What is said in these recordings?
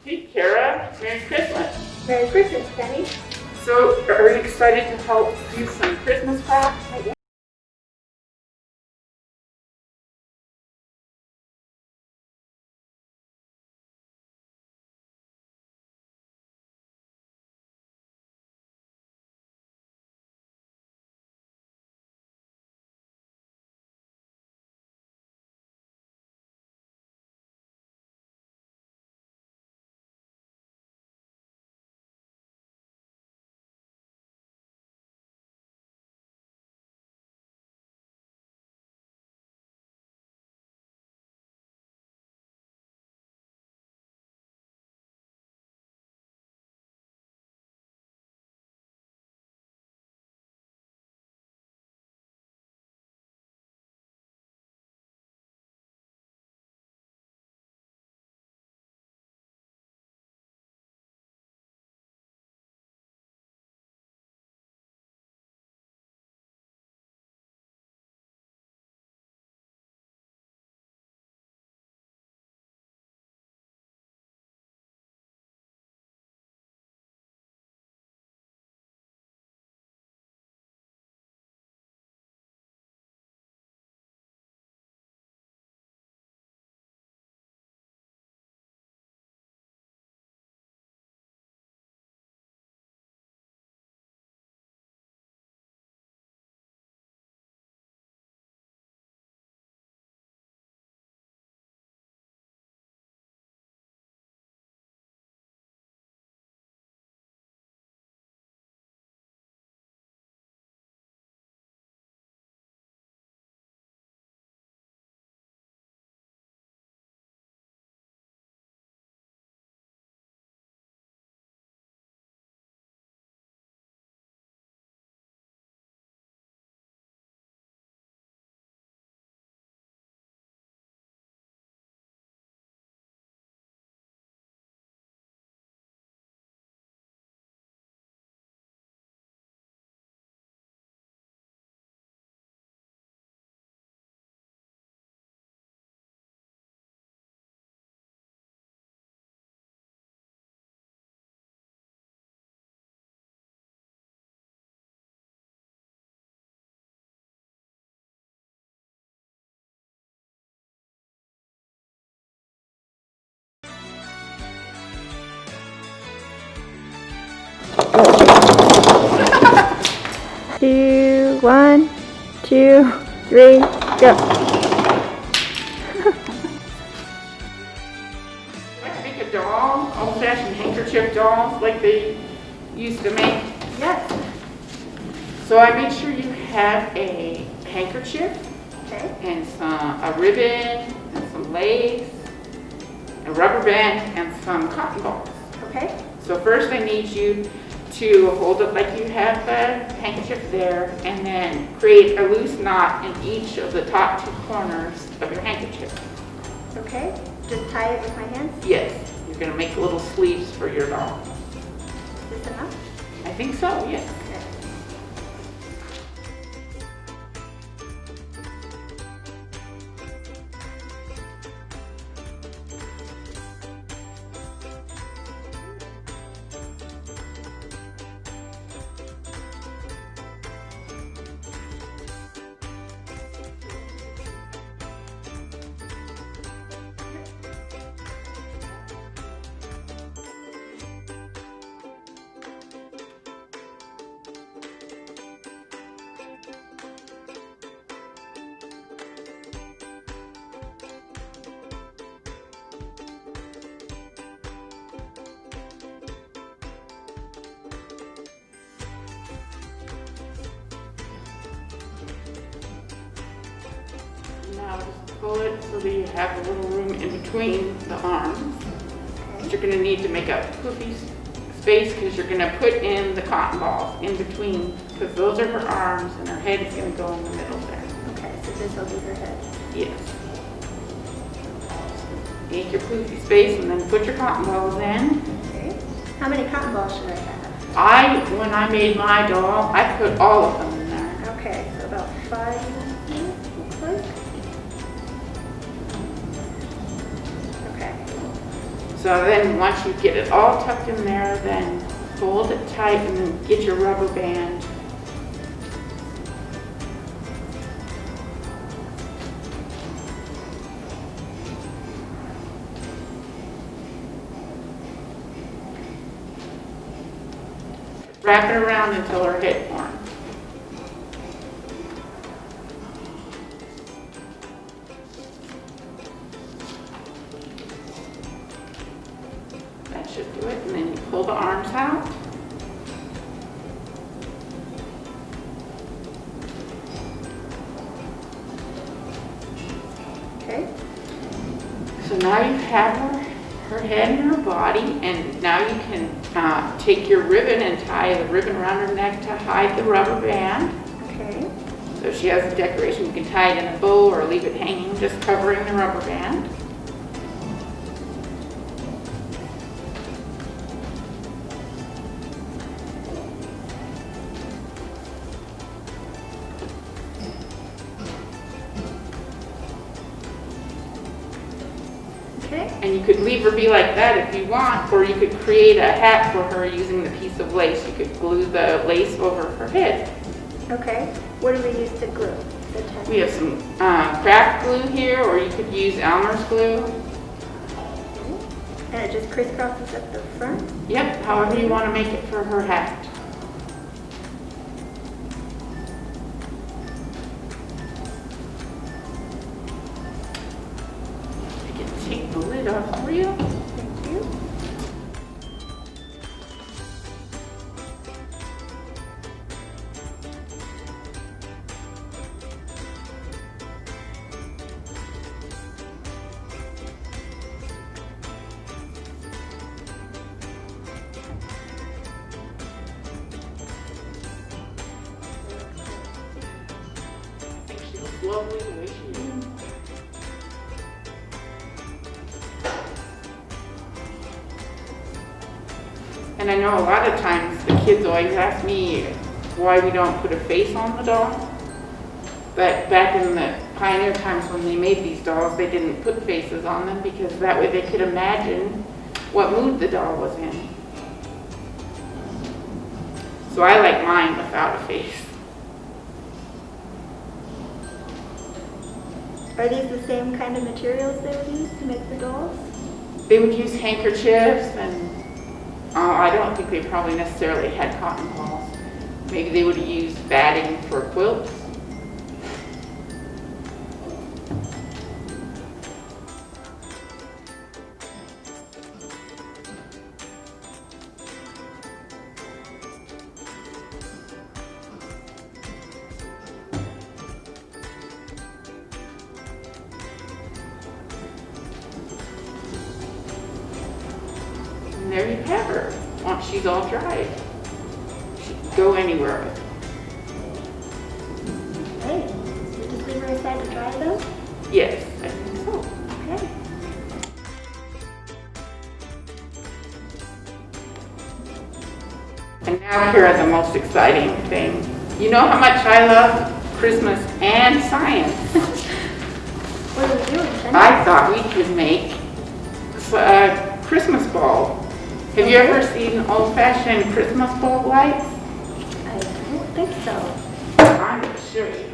Hey, Cara. Merry Christmas. Merry Christmas, Penny. So, are you excited to help do some Christmas crafts? Two, 1, 2, 3, go. Let's make a doll, old-fashioned handkerchief dolls like they used to make. Yes. So I made sure you have a handkerchief Okay. and a ribbon and some lace, a rubber band, and some cotton balls. Okay. So first I need you to hold it like you have the handkerchief there, and then create a loose knot in each of the top two corners of your handkerchief. Okay. Just tie it with my hands. Yes, you're going to make little sleeves for your doll. Is this enough? I think so, yes. Okay. Now just pull it so that you have a little room in between the arms. But you're going to need to make a poofy space because you're going to put in the cotton balls in between, because those are her arms and her head is going to go in the middle there. Okay, so this will be her head. Yes. Make your poofy space and then put your cotton balls in. Okay. How many cotton balls should I have? When I made my doll, I put all of them in there. Okay, so about 5 minutes, looks like. Okay. So then once you get it all tucked in there, then hold it tight and then get your rubber band. Wrap it around until her head forms. That should do it. And then you pull the arms out. Okay. So now you have her head and her body, and now you can take your ribbon and tie the ribbon around her neck to hide the rubber band. Okay. So if she has a decoration, you can tie it in a bow or leave it hanging, just covering the rubber band. Okay. And you could leave her be like that if you want, or you could create a hat for her using the piece of lace. You could glue the lace over her head. Okay. What do we use to glue the tattoo? We have some craft glue here, or you could use Elmer's glue. And it just crisscrosses at the front? Yep, however you want to make it for her hat. I can take the lid off for you. Thank you. I think she looks lovely the way she is. And I know a lot of times the kids always ask me why we don't put a face on the doll. But back in the pioneer times when they made these dolls, they didn't put faces on them because that way they could imagine what mood the doll was in. So I like mine without a face. Are these the same kind of materials they would use to make the dolls? They would use handkerchiefs, and I don't think they probably necessarily had cotton balls. Maybe they would use batting for quilts. And there you have her. Once she's all dried, she can go anywhere with it. Okay. So just leave her aside to dry though? Yes, I think so. Okay. And now here are the most exciting thing. You know how much I love Christmas and science. What are we doing, Penny? I thought we could make a Christmas ball. Have you ever seen old-fashioned Christmas bulb lights? I don't think so. I'm going to show you.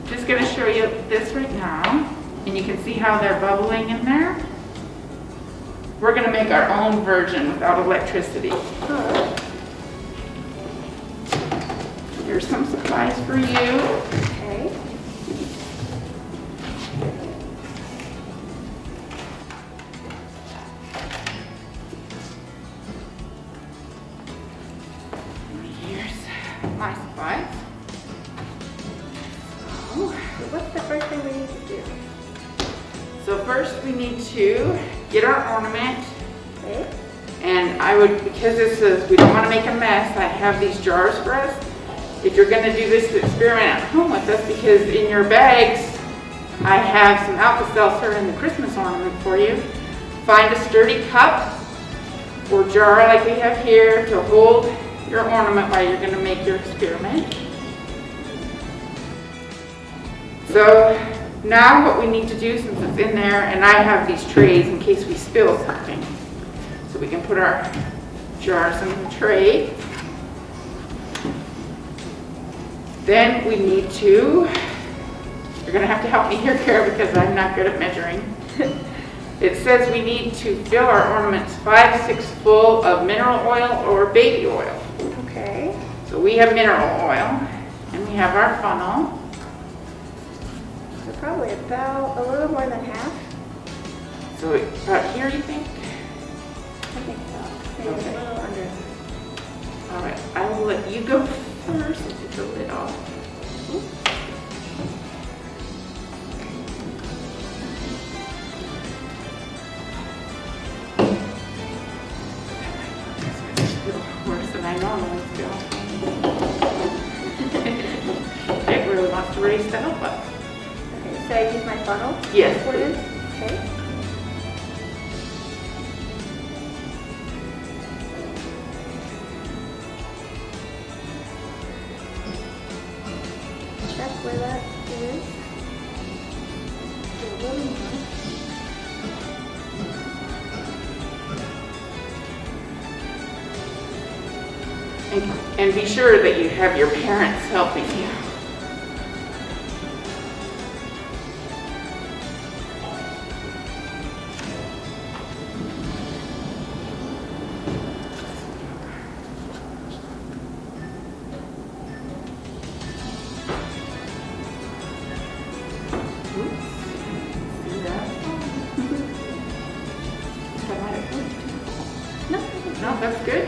Just going to show you this right now, and you can see how they're bubbling in there. We're going to make our own version without electricity. Oh, Here's some supplies for you. okay. Here's my supplies. So what's the first thing we need to do? So first we need to get our ornament. Okay. And I would, because this is, we don't want to make a mess, I have these jars for us. If you're going to do this experiment at home with us, because in your bags, I have some Alka-Seltzer and the Christmas ornament for you. Find a sturdy cup or jar like we have here to hold your ornament while you're going to make your experiment. So now what we need to do, since it's in there, and I have these trays in case we spill something. So we can put our jars in the tray. Then we need to, you're going to have to help me here, Cara, because I'm not good at measuring. It says we need to fill our ornaments 5/6 full of mineral oil or baby oil. Okay. So we have mineral oil, and we have our funnel. So probably about a little more than half. So about here, you think? I think so. Maybe Okay. a little under. All right, I will let you go first and take the lid off. Worse than I normally feel. It really wants to raise the help up. Okay, so I use my funnel? Yes, Put it in? please. Okay. Check where that is. A little more. And be sure that you have your parents helping you. Oops. See that? I might have moved. No, that's good.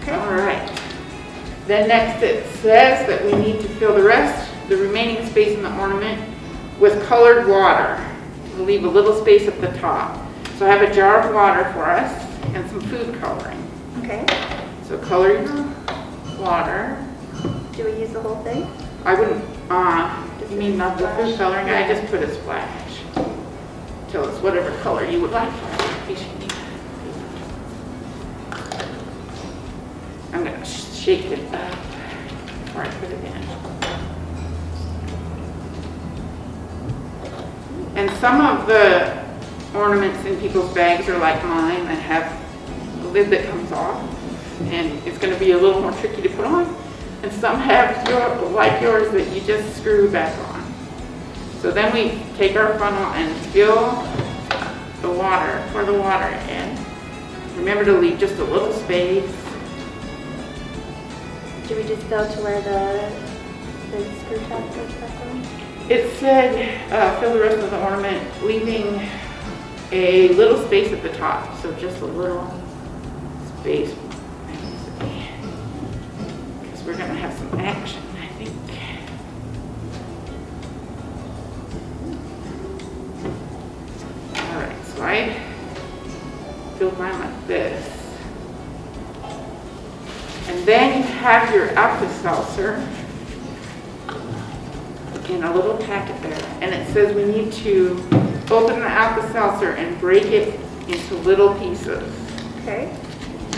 Okay. All right. Then next it says that we need to fill the remaining space in the ornament with colored water. We'll leave a little space at the top. So I have a jar of water for us and some food coloring. Okay. So color your water. Do we use the whole thing? I wouldn't, you mean not the food coloring? I just put a splash. Tell us whatever color you would like. I'm going to shake it up before I put it in. And some of the ornaments in people's bags are like mine that have a lid that comes off, and it's going to be a little more tricky to put on. And some have like yours that you just screw back on. So then we take our funnel and fill the water, pour the water in. Remember to leave just a little space. Do we just go to where the screw top goes back on? It said fill the rest of the ornament, leaving a little space at the top. So just a little space. Because we're going to have some action, I think. All right, so I filled mine like this. And then you have your Alka-Seltzer in a little packet there. And it says we need to open the Alka-Seltzer and break it into little pieces. Okay.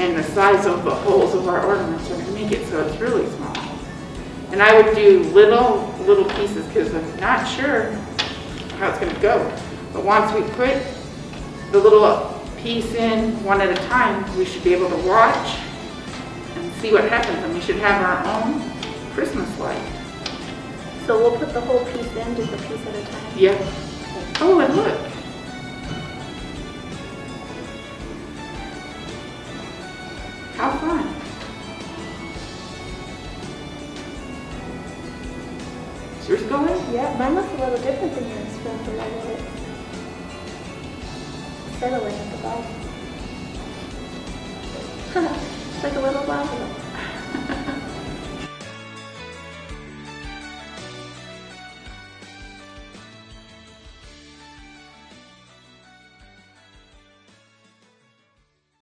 And the size of the holes of our ornaments are going to make it so it's really small. And I would do little pieces because I'm not sure how it's going to go. But once we put the little piece in one at a time, we should be able to watch and see what happens, and we should have our own Christmas light. So we'll put the whole piece in, just a piece at a time? Yeah. Oh, and look. How fun. Is yours going? Yeah, mine looks a little different than yours from the way that it's settling at the bottom.